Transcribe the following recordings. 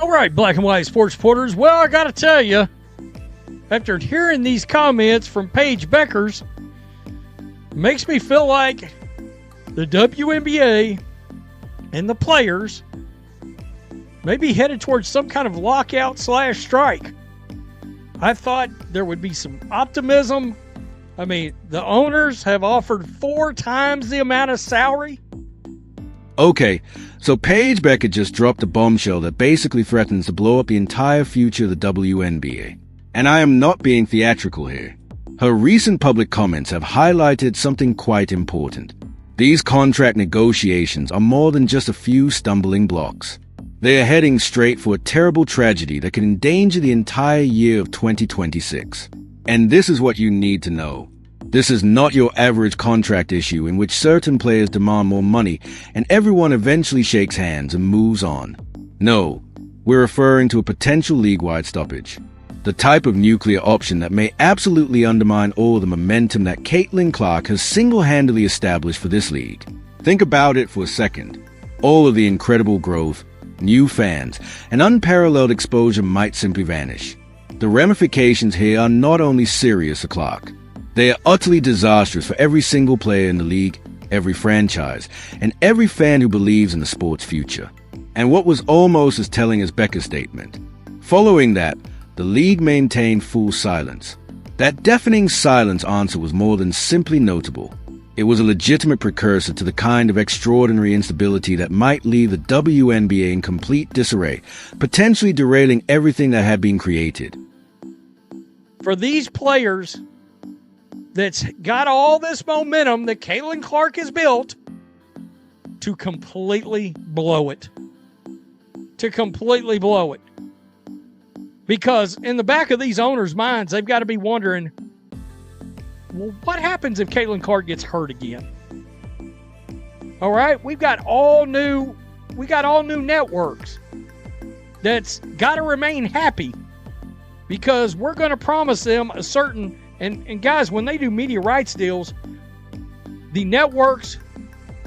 All right, black and white sports reporters. Well, I got to tell you, after hearing these comments from Paige Bueckers, makes me feel like the WNBA and the players may be headed towards some kind of lockout/strike. I thought there would be some optimism. I mean, the owners have offered 4 times the amount of salary. Okay, so Paige Bueckers just dropped a bombshell that basically threatens to blow up the entire future of the WNBA. And I am not being theatrical here. Her recent public comments have highlighted something quite important. These contract negotiations are more than just a few stumbling blocks. They are heading straight for a terrible tragedy that could endanger the entire year of 2026. And this is what you need to know. This is not your average contract issue in which certain players demand more money and everyone eventually shakes hands and moves on. No, we're referring to a potential league-wide stoppage. The type of nuclear option that may absolutely undermine all the momentum that Caitlin Clark has single-handedly established for this league. Think about it for a second. All of the incredible growth, new fans, and unparalleled exposure might simply vanish. The ramifications here are not only serious for Clark, they are utterly disastrous for every single player in the league, every franchise, and every fan who believes in the sport's future. And what was almost as telling as Bueckers' statement. Following that, the league maintained full silence. That deafening silence answer was more than simply notable. It was a legitimate precursor to the kind of extraordinary instability that might leave the WNBA in complete disarray, potentially derailing everything that had been created. For these players that's got all this momentum that Caitlin Clark has built to completely blow it. Because in the back of these owners' minds, they've got to be wondering, well, what happens if Caitlin Clark gets hurt again? All right, we got all new networks that's got to remain happy because we're going to promise them a certain, and guys, when they do media rights deals, the networks.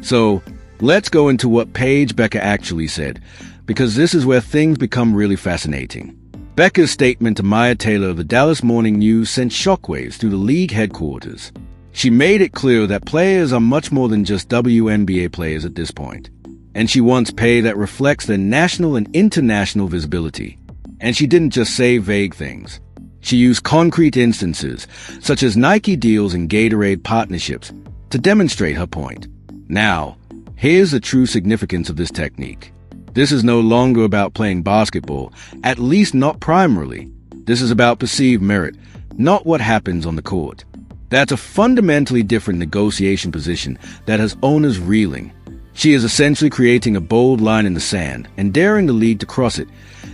So let's go into what Paige Bueckers actually said, because this is where things become really fascinating. Bueckers' statement to Maya Taylor of the Dallas Morning News sent shockwaves through the league headquarters. She made it clear that players are much more than just WNBA players at this point, and she wants pay that reflects their national and international visibility. And she didn't just say vague things. She used concrete instances, such as Nike deals and Gatorade partnerships, to demonstrate her point. Now, here's the true significance of this technique. This is no longer about playing basketball, at least not primarily. This is about perceived merit, not what happens on the court. That's a fundamentally different negotiation position that has owners reeling. She is essentially creating a bold line in the sand and daring the league to cross it,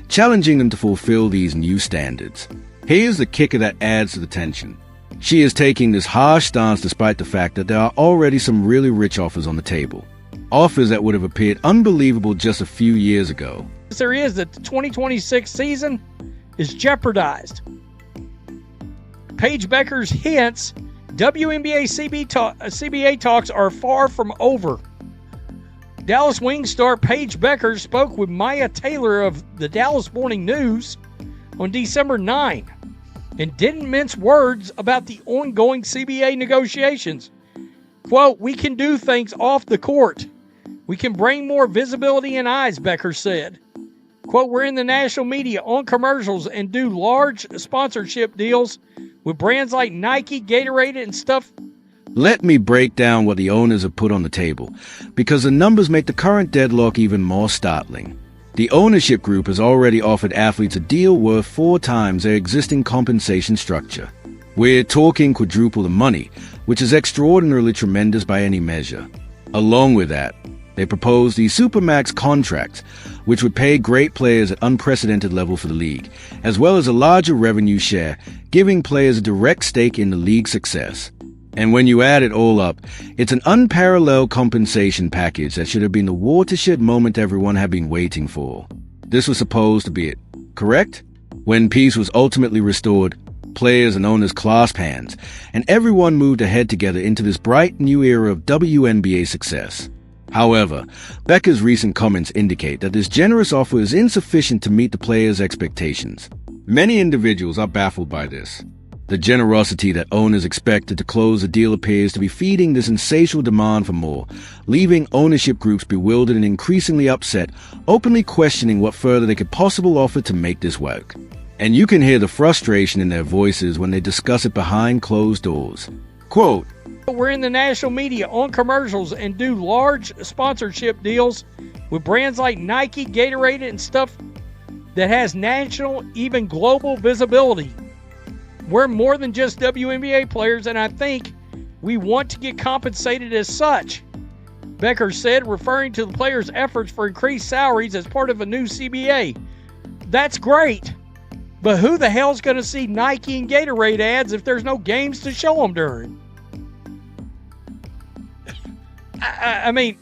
challenging them to fulfill these new standards. Here's the kicker that adds to the tension. She is taking this harsh stance despite the fact that there are already some really rich offers on the table. Offers that would have appeared unbelievable just a few years ago. There is that the 2026 season is jeopardized. Paige Bueckers hints WNBA CBA talks are far from over. Dallas Wings star Paige Bueckers spoke with Maya Taylor of the Dallas Morning News on December 9 and didn't mince words about the ongoing CBA negotiations. Quote, "We can do things off the court. We can bring more visibility and eyes," Bueckers said. Quote, "We're in the national media, on commercials, and do large sponsorship deals with brands like Nike, Gatorade, and stuff." Let me break down what the owners have put on the table, because the numbers make the current deadlock even more startling. The ownership group has already offered athletes a deal worth 4 times their existing compensation structure. We're talking quadruple the money, which is extraordinarily tremendous by any measure. Along with that, they proposed the Supermax contracts, which would pay great players at unprecedented level for the league, as well as a larger revenue share, giving players a direct stake in the league's success. And when you add it all up, it's an unparalleled compensation package that should have been the watershed moment everyone had been waiting for. This was supposed to be it, correct? When peace was ultimately restored, players and owners clasped hands, and everyone moved ahead together into this bright new era of WNBA success. However, Bueckers' recent comments indicate that this generous offer is insufficient to meet the players' expectations. Many individuals are baffled by this. The generosity that owners expected to close the deal appears to be feeding this insatiable demand for more, leaving ownership groups bewildered and increasingly upset, openly questioning what further they could possibly offer to make this work. And you can hear the frustration in their voices when they discuss it behind closed doors. Quote, "We're in the national media on commercials and do large sponsorship deals with brands like Nike, Gatorade, and stuff that has national, even global visibility. We're more than just WNBA players, and I think we want to get compensated as such," Bueckers said, referring to the players' efforts for increased salaries as part of a new CBA. That's great, but who the hell's going to see Nike and Gatorade ads if there's no games to show them during? I mean,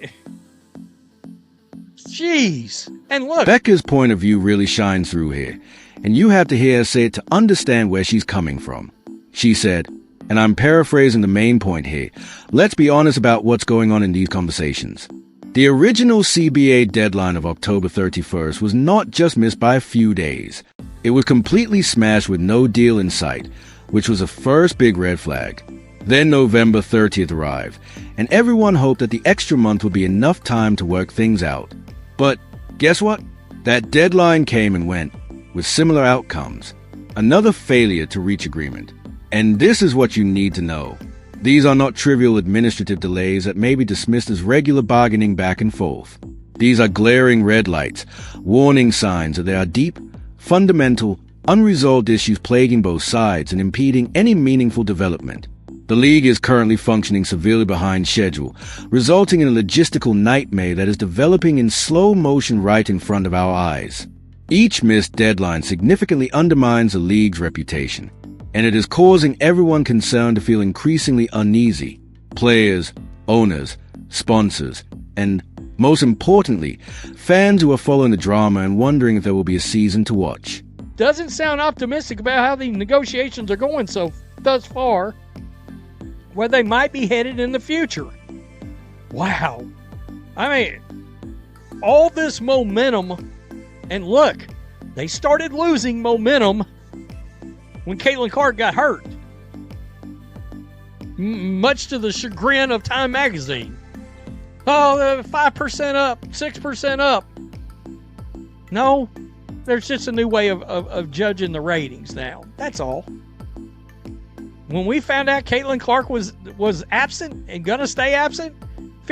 jeez. And look, Bueckers' point of view really shines through here, and you have to hear her say it to understand where she's coming from. She said, and I'm paraphrasing the main point here, let's be honest about what's going on in these conversations. The original CBA deadline of October 31st was not just missed by a few days. It was completely smashed with no deal in sight, which was a first big red flag. Then November 30th arrived, and everyone hoped that the extra month would be enough time to work things out. But guess what? That deadline came and went, with similar outcomes. Another failure to reach agreement. And this is what you need to know. These are not trivial administrative delays that may be dismissed as regular bargaining back and forth. These are glaring red lights, warning signs that there are deep, fundamental, unresolved issues plaguing both sides and impeding any meaningful development. The league is currently functioning severely behind schedule, resulting in a logistical nightmare that is developing in slow motion right in front of our eyes. Each missed deadline significantly undermines the league's reputation, and it is causing everyone concerned to feel increasingly uneasy. Players, owners, sponsors, and, most importantly, fans who are following the drama and wondering if there will be a season to watch. Doesn't sound optimistic about how the negotiations are going thus far, where they might be headed in the future. Wow. I mean, all this momentum, and look, they started losing momentum when Caitlin Clark got hurt. Much to the chagrin of Time Magazine. Oh, 5% up, 6% up. No, there's just a new way of judging the ratings now. That's all. When we found out Caitlin Clark was absent and going to stay absent.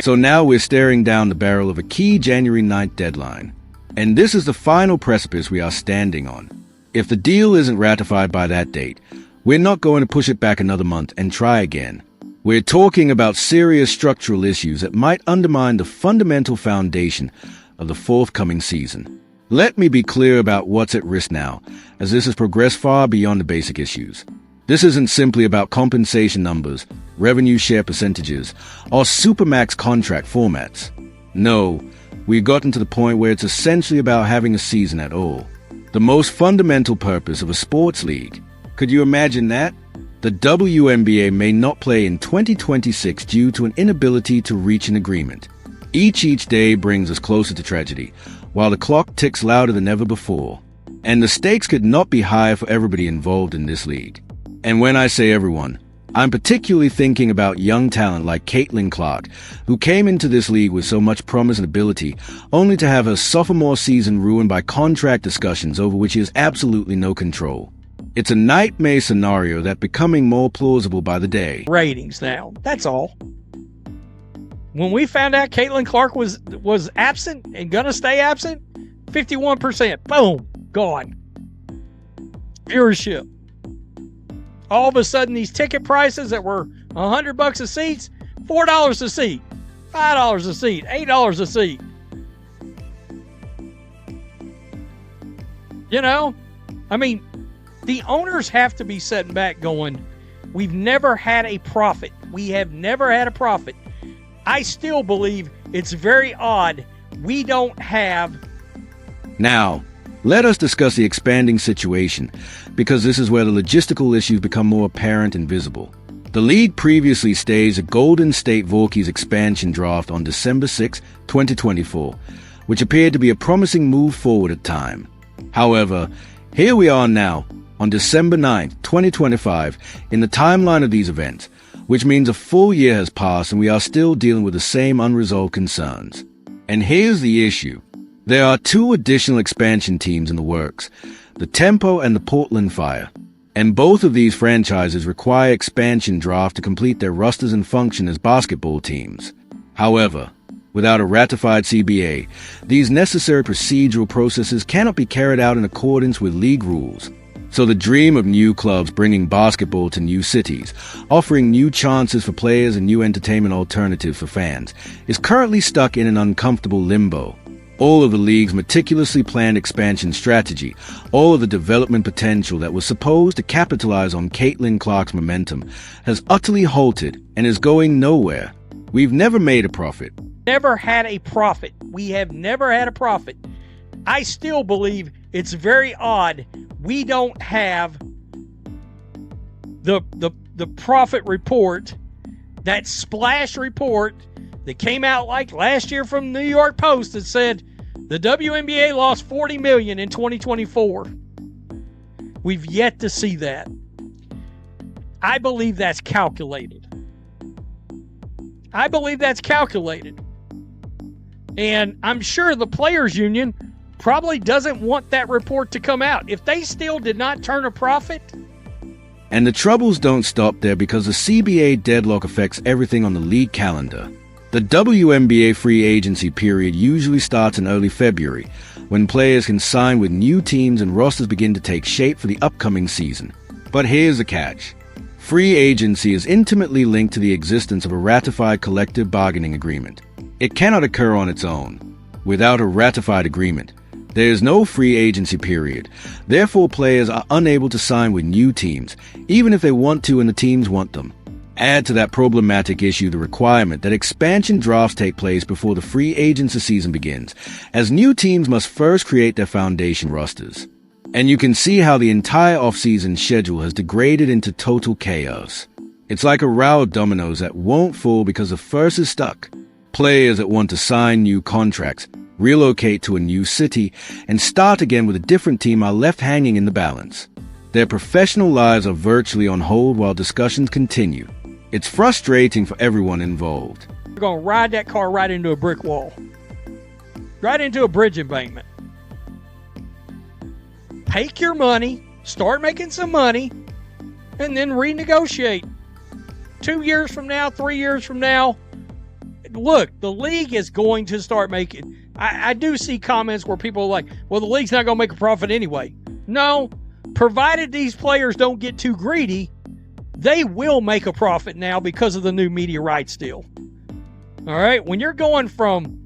So now we're staring down the barrel of a key January 9th deadline. And this is the final precipice we are standing on. If the deal isn't ratified by that date, we're not going to push it back another month and try again. We're talking about serious structural issues that might undermine the fundamental foundation of the forthcoming season. Let me be clear about what's at risk now, as this has progressed far beyond the basic issues. This isn't simply about compensation numbers, revenue share percentages, or supermax contract formats. No, we've gotten to the point where it's essentially about having a season at all. The most fundamental purpose of a sports league. Could you imagine that? The WNBA may not play in 2026 due to an inability to reach an agreement. Each day brings us closer to tragedy, while the clock ticks louder than ever before. And the stakes could not be higher for everybody involved in this league. And when I say everyone, I'm particularly thinking about young talent like Caitlin Clark, who came into this league with so much promise and ability, only to have her sophomore season ruined by contract discussions over which she has absolutely no control. It's a nightmare scenario that's becoming more plausible by the day. Ratings now, that's all. When we found out Caitlin Clark was absent and going to stay absent, 51%, boom, gone. Viewership. All of a sudden, these ticket prices that were $100 a seat, $4 a seat, $5 a seat, $8 a seat. You know, I mean, the owners have to be sitting back going, we've never had a profit. We have never had a profit. I still believe it's very odd we don't have. Now, let us discuss the expanding situation, because this is where the logistical issues become more apparent and visible. The league previously staged a Golden State Vorkies expansion draft on December 6, 2024, which appeared to be a promising move forward at time. However, here we are now, on December 9, 2025, in the timeline of these events, which means a full year has passed and we are still dealing with the same unresolved concerns. And here's the issue. There are 2 additional expansion teams in the works, the Tempo and the Portland Fire. And both of these franchises require expansion draft to complete their rosters and function as basketball teams. However, without a ratified CBA, these necessary procedural processes cannot be carried out in accordance with league rules. So the dream of new clubs bringing basketball to new cities, offering new chances for players and new entertainment alternatives for fans, is currently stuck in an uncomfortable limbo. All of the league's meticulously planned expansion strategy, all of the development potential that was supposed to capitalize on Caitlin Clark's momentum, has utterly halted and is going nowhere. We've never made a profit. Never had a profit. We have never had a profit. I still believe it's very odd we don't have the profit report, that splash report that came out like last year from the New York Post that said the WNBA lost $40 million in 2024. We've yet to see that. I believe that's calculated. And I'm sure the Players Union probably doesn't want that report to come out. If they still did not turn a profit. And the troubles don't stop there because the CBA deadlock affects everything on the league calendar. The WNBA free agency period usually starts in early February, when players can sign with new teams and rosters begin to take shape for the upcoming season. But here's the catch. Free agency is intimately linked to the existence of a ratified collective bargaining agreement. It cannot occur on its own. Without a ratified agreement, there is no free agency period. Therefore, players are unable to sign with new teams, even if they want to and the teams want them. Add to that problematic issue the requirement that expansion drafts take place before the free agency season begins, as new teams must first create their foundation rosters. And you can see how the entire off-season schedule has degraded into total chaos. It's like a row of dominoes that won't fall because the first is stuck. Players that want to sign new contracts, relocate to a new city, and start again with a different team are left hanging in the balance. Their professional lives are virtually on hold while discussions continue. It's frustrating for everyone involved. You're going to ride that car right into a brick wall. Right into a bridge embankment. Take your money, start making some money, and then renegotiate. 2 years from now, 3 years from now, look, the league is going to start making... I do see comments where people are like, well, the league's not going to make a profit anyway. No, provided these players don't get too greedy, they will make a profit now because of the new media rights deal. All right, when you're going from,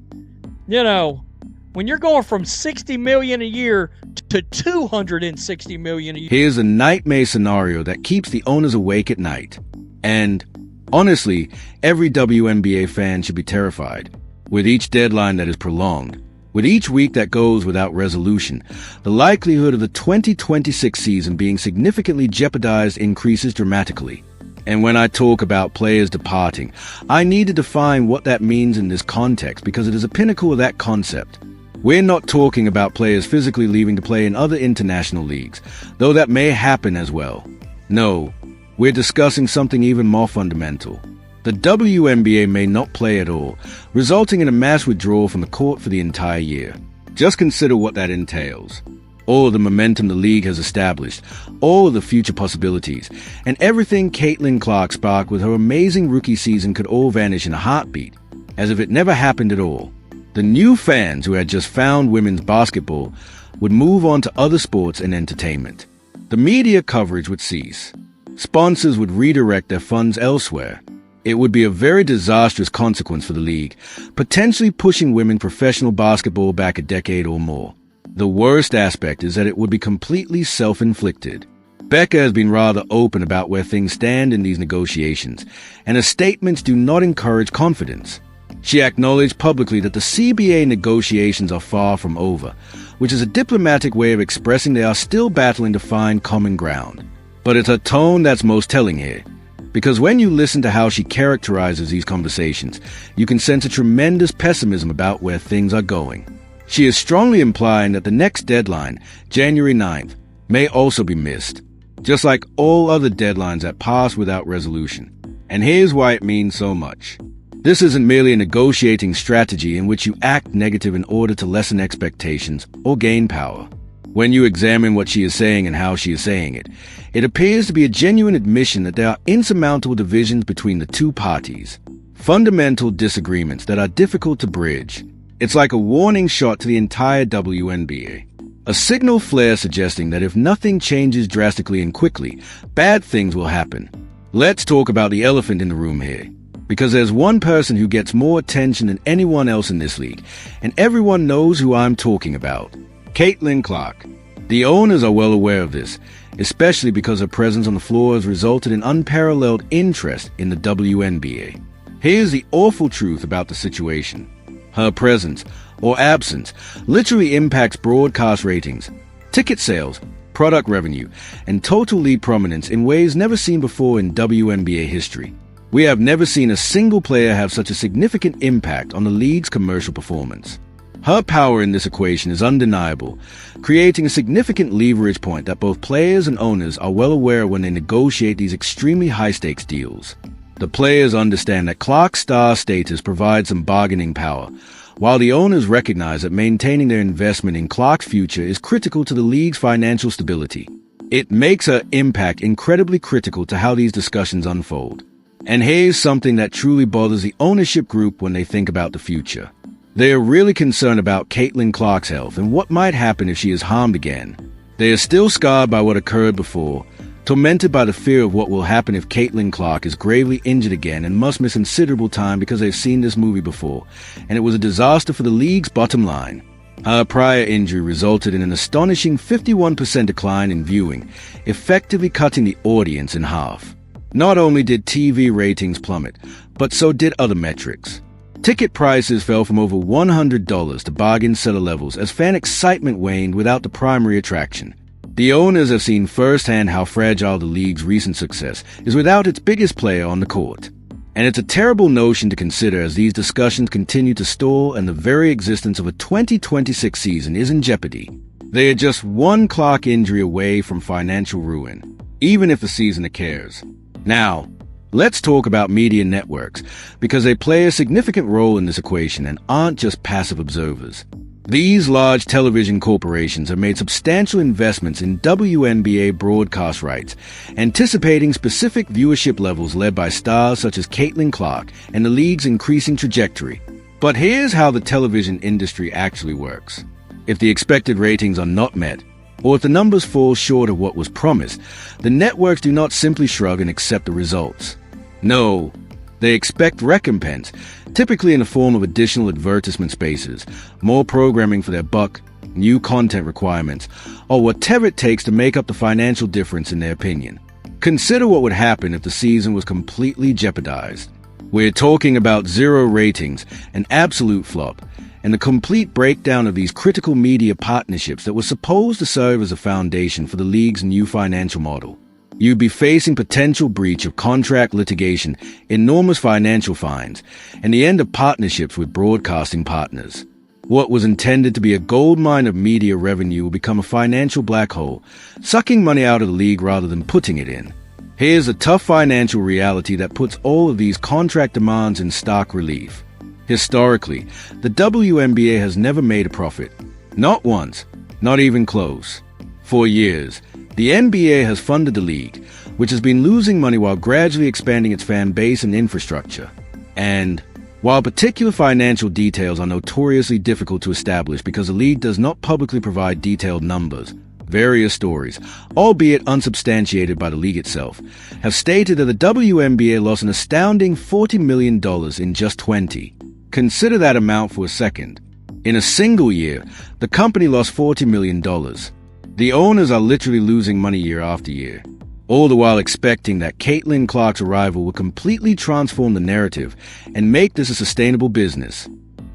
$60 million a year to $260 million a year. Here's a nightmare scenario that keeps the owners awake at night. And honestly, every WNBA fan should be terrified. With each deadline that is prolonged, with each week that goes without resolution, the likelihood of the 2026 season being significantly jeopardized increases dramatically. And when I talk about players departing, I need to define what that means in this context because it is a pinnacle of that concept. We're not talking about players physically leaving to play in other international leagues, though that may happen as well. No, we're discussing something even more fundamental. The WNBA may not play at all, resulting in a mass withdrawal from the court for the entire year. Just consider what that entails. All of the momentum the league has established, all of the future possibilities, and everything Caitlin Clark sparked with her amazing rookie season could all vanish in a heartbeat, as if it never happened at all. The new fans who had just found women's basketball would move on to other sports and entertainment. The media coverage would cease. Sponsors would redirect their funds elsewhere. It would be a very disastrous consequence for the league, potentially pushing women's professional basketball back a decade or more. The worst aspect is that it would be completely self-inflicted. Becca has been rather open about where things stand in these negotiations, and her statements do not encourage confidence. She acknowledged publicly that the CBA negotiations are far from over, which is a diplomatic way of expressing they are still battling to find common ground. But it's her tone that's most telling here. Because when you listen to how she characterizes these conversations, you can sense a tremendous pessimism about where things are going. She is strongly implying that the next deadline, January 9th, may also be missed, just like all other deadlines that pass without resolution. And here's why it means so much. This isn't merely a negotiating strategy in which you act negative in order to lessen expectations or gain power. When you examine what she is saying and how she is saying it, it appears to be a genuine admission that there are insurmountable divisions between the two parties, fundamental disagreements that are difficult to bridge. It's like a warning shot to the entire WNBA. A signal flare suggesting that if nothing changes drastically and quickly, bad things will happen. Let's talk about the elephant in the room here. Because there's one person who gets more attention than anyone else in this league, and everyone knows who I'm talking about. Caitlin Clark. The owners are well aware of this, especially because her presence on the floor has resulted in unparalleled interest in the WNBA. Here's the awful truth about the situation. Her presence, or absence, literally impacts broadcast ratings, ticket sales, product revenue, and total league prominence in ways never seen before in WNBA history. We have never seen a single player have such a significant impact on the league's commercial performance. Her power in this equation is undeniable, creating a significant leverage point that both players and owners are well aware when they negotiate these extremely high-stakes deals. The players understand that Clark's star status provides some bargaining power, while the owners recognize that maintaining their investment in Clark's future is critical to the league's financial stability. It makes her impact incredibly critical to how these discussions unfold. And here's something that truly bothers the ownership group when they think about the future. They are really concerned about Caitlin Clark's health and what might happen if she is harmed again. They are still scarred by what occurred before, tormented by the fear of what will happen if Caitlin Clark is gravely injured again and must miss considerable time because they've seen this movie before, and it was a disaster for the league's bottom line. Her prior injury resulted in an astonishing 51% decline in viewing, effectively cutting the audience in half. Not only did TV ratings plummet, but so did other metrics. Ticket prices fell from over $100 to bargain seller levels as fan excitement waned without the primary attraction. The owners have seen firsthand how fragile the league's recent success is without its biggest player on the court. And it's a terrible notion to consider as these discussions continue to stall and the very existence of a 2026 season is in jeopardy. They are just one Clark injury away from financial ruin, even if the season occurs. Now, let's talk about media networks, because they play a significant role in this equation and aren't just passive observers. These large television corporations have made substantial investments in WNBA broadcast rights, anticipating specific viewership levels led by stars such as Caitlin Clark and the league's increasing trajectory. But here's how the television industry actually works. If the expected ratings are not met, or if the numbers fall short of what was promised, the networks do not simply shrug and accept the results. No, they expect recompense, typically in the form of additional advertisement spaces, more programming for their buck, new content requirements, or whatever it takes to make up the financial difference in their opinion. Consider what would happen if the season was completely jeopardized. We're talking about zero ratings, an absolute flop, and the complete breakdown of these critical media partnerships that were supposed to serve as a foundation for the league's new financial model. You'd be facing potential breach of contract litigation, enormous financial fines, and the end of partnerships with broadcasting partners. What was intended to be a goldmine of media revenue will become a financial black hole, sucking money out of the league rather than putting it in. Here's a tough financial reality that puts all of these contract demands in stark relief. Historically, the WNBA has never made a profit. Not once, not even close. For years, the NBA has funded the league, which has been losing money while gradually expanding its fan base and infrastructure. And while particular financial details are notoriously difficult to establish because the league does not publicly provide detailed numbers, various stories, albeit unsubstantiated by the league itself, have stated that the WNBA lost an astounding $40 million in just 20. Consider that amount for a second. In a single year, the company lost $40 million. The owners are literally losing money year after year, all the while expecting that Caitlin Clark's arrival will completely transform the narrative and make this a sustainable business.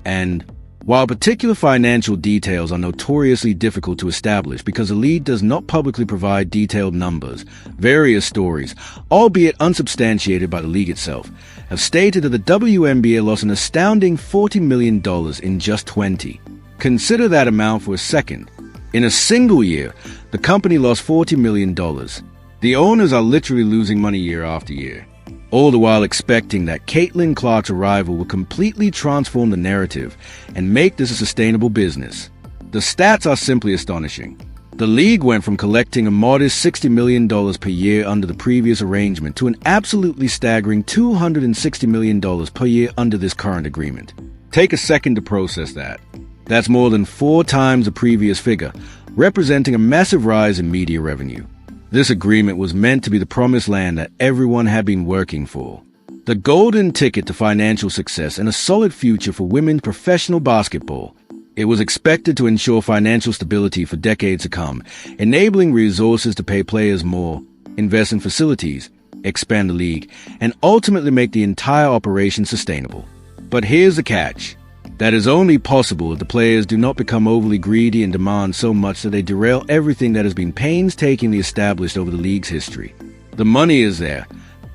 And While particular financial details are notoriously difficult to establish because the league does not publicly provide detailed numbers, various stories, albeit unsubstantiated by the league itself, have stated that the WNBA lost an astounding $40 million in just 20. Consider that amount for a second. In a single year, the company lost $40 million. The owners are literally losing money year after year, all the while expecting that Caitlin Clark's arrival will completely transform the narrative and make this a sustainable business. The stats are simply astonishing. The league went from collecting a modest $60 million per year under the previous arrangement to an absolutely staggering $260 million per year under this current agreement. Take a second to process that. That's more than 4 times the previous figure, representing a massive rise in media revenue. This agreement was meant to be the promised land that everyone had been working for. The golden ticket to financial success and a solid future for women's professional basketball. It was expected to ensure financial stability for decades to come, enabling resources to pay players more, invest in facilities, expand the league, and ultimately make the entire operation sustainable. But here's the catch. That is only possible if the players do not become overly greedy and demand so much that they derail everything that has been painstakingly established over the league's history. The money is there.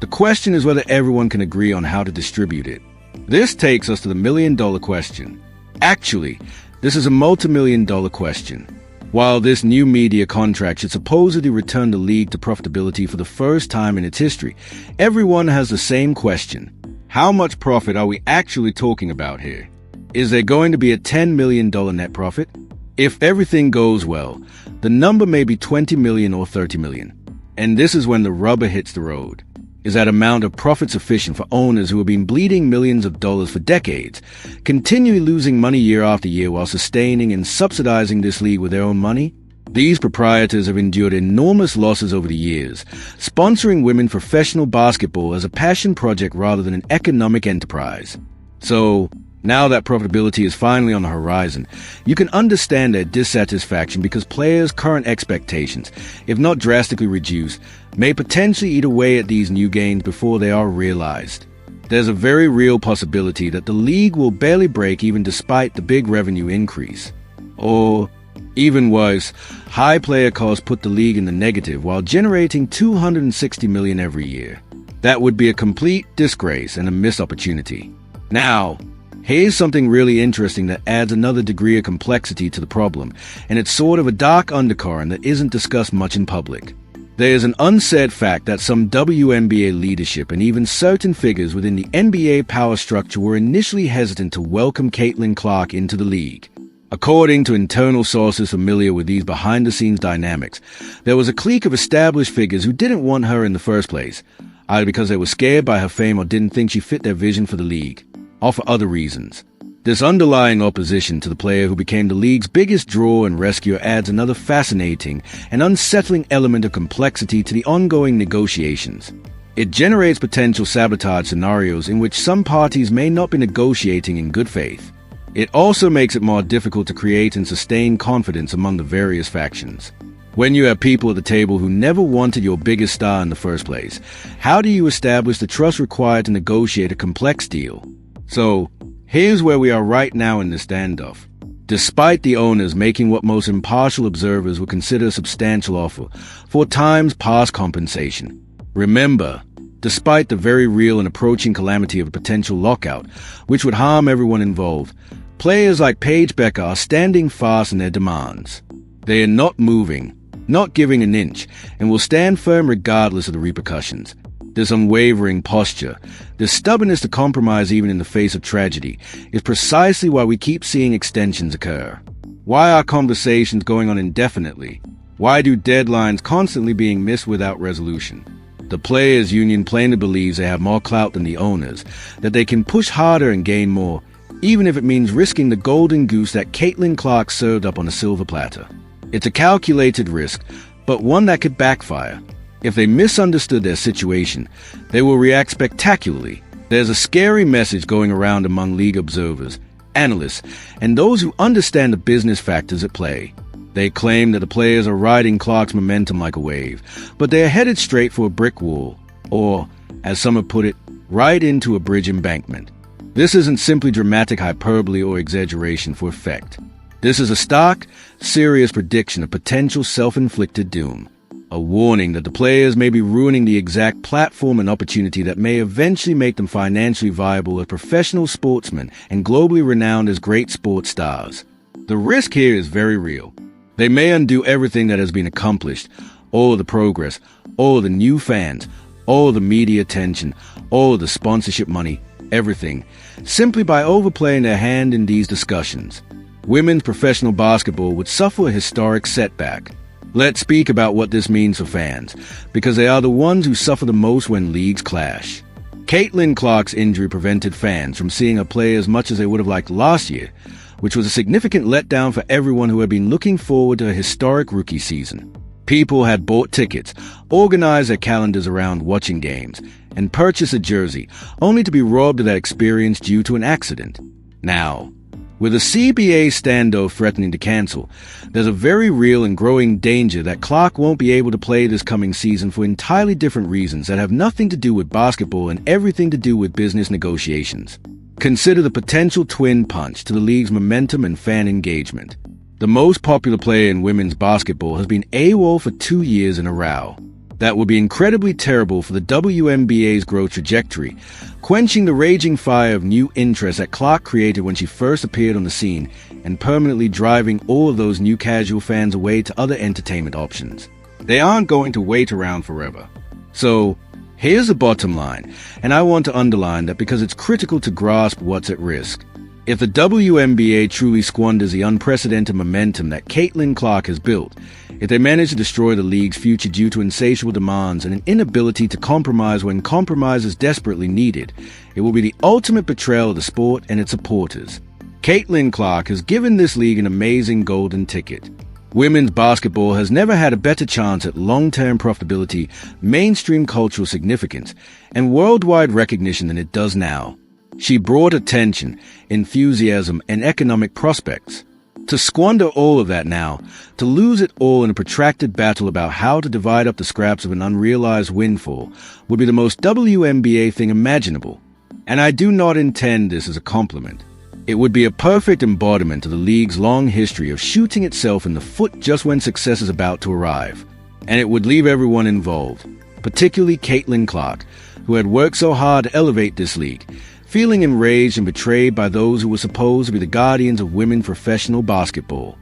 The question is whether everyone can agree on how to distribute it. This takes us to the million-dollar question. Actually, this is a multi-million-dollar question. While this new media contract should supposedly return the league to profitability for the first time in its history, everyone has the same question. How much profit are we actually talking about here? Is there going to be a $10 million net profit? If everything goes well, the number may be $20 million or $30 million. And this is when the rubber hits the road. Is that amount of profit sufficient for owners who have been bleeding millions of dollars for decades, continually losing money year after year while sustaining and subsidizing this league with their own money? These proprietors have endured enormous losses over the years, sponsoring women's professional basketball as a passion project rather than an economic enterprise. So, now that profitability is finally on the horizon, you can understand their dissatisfaction because players' current expectations, if not drastically reduced, may potentially eat away at these new gains before they are realized. There's a very real possibility that the league will barely break even despite the big revenue increase. Or, even worse, high player costs put the league in the negative while generating $260 million every year. That would be a complete disgrace and a missed opportunity. Now, here's something really interesting that adds another degree of complexity to the problem, and it's sort of a dark undercurrent that isn't discussed much in public. There is an unsaid fact that some WNBA leadership and even certain figures within the NBA power structure were initially hesitant to welcome Caitlin Clark into the league. According to internal sources familiar with these behind-the-scenes dynamics, there was a clique of established figures who didn't want her in the first place, either because they were scared by her fame or didn't think she fit their vision for the league, or for other reasons. This underlying opposition to the player who became the league's biggest draw and rescuer adds another fascinating and unsettling element of complexity to the ongoing negotiations. It generates potential sabotage scenarios in which some parties may not be negotiating in good faith. It also makes it more difficult to create and sustain confidence among the various factions. When you have people at the table who never wanted your biggest star in the first place, how do you establish the trust required to negotiate a complex deal? So, here's where we are right now in this standoff. Despite the owners making what most impartial observers would consider a substantial offer, 4 times past compensation. Remember, despite the very real and approaching calamity of a potential lockout, which would harm everyone involved, players like Paige Bueckers are standing fast in their demands. They are not moving, not giving an inch, and will stand firm regardless of the repercussions. This unwavering posture, this stubbornness to compromise even in the face of tragedy, is precisely why we keep seeing extensions occur. Why are conversations going on indefinitely? Why do deadlines constantly being missed without resolution? The players' union plainly believes they have more clout than the owners, that they can push harder and gain more, even if it means risking the golden goose that Caitlin Clark served up on a silver platter. It's a calculated risk, but one that could backfire. If they misunderstood their situation, they will react spectacularly. There's a scary message going around among league observers, analysts, and those who understand the business factors at play. They claim that the players are riding Clark's momentum like a wave, but they are headed straight for a brick wall, or, as some have put it, right into a bridge embankment. This isn't simply dramatic hyperbole or exaggeration for effect. This is a stark, serious prediction of potential self-inflicted doom. A warning that the players may be ruining the exact platform and opportunity that may eventually make them financially viable as professional sportsmen and globally renowned as great sports stars. The risk here is very real. They may undo everything that has been accomplished, all of the progress, all of the new fans, all of the media attention, all of the sponsorship money, everything, simply by overplaying their hand in these discussions. Women's professional basketball would suffer a historic setback. Let's speak about what this means for fans, because they are the ones who suffer the most when leagues clash. Caitlin Clark's injury prevented fans from seeing her play as much as they would have liked last year, which was a significant letdown for everyone who had been looking forward to a historic rookie season. People had bought tickets, organized their calendars around watching games, and purchased a jersey, only to be robbed of that experience due to an accident. Now, with the CBA standoff threatening to cancel, there's a very real and growing danger that Clark won't be able to play this coming season for entirely different reasons that have nothing to do with basketball and everything to do with business negotiations. Consider the potential twin punch to the league's momentum and fan engagement. The most popular player in women's basketball has been AWOL for 2 years in a row. That would be incredibly terrible for the WNBA's growth trajectory, quenching the raging fire of new interest that Clark created when she first appeared on the scene, and permanently driving all of those new casual fans away to other entertainment options. They aren't going to wait around forever. So, here's the bottom line, and I want to underline that because it's critical to grasp what's at risk. If the WNBA truly squanders the unprecedented momentum that Caitlin Clark has built, if they manage to destroy the league's future due to insatiable demands and an inability to compromise when compromise is desperately needed, it will be the ultimate betrayal of the sport and its supporters. Caitlin Clark has given this league an amazing golden ticket. Women's basketball has never had a better chance at long-term profitability, mainstream cultural significance, and worldwide recognition than it does now. She brought attention, enthusiasm, and economic prospects. To squander all of that now, to lose it all in a protracted battle about how to divide up the scraps of an unrealized windfall, would be the most WNBA thing imaginable. And I do not intend this as a compliment. It would be a perfect embodiment of the league's long history of shooting itself in the foot just when success is about to arrive. And it would leave everyone involved, particularly Caitlin Clark, who had worked so hard to elevate this league, feeling enraged and betrayed by those who were supposed to be the guardians of women's professional basketball.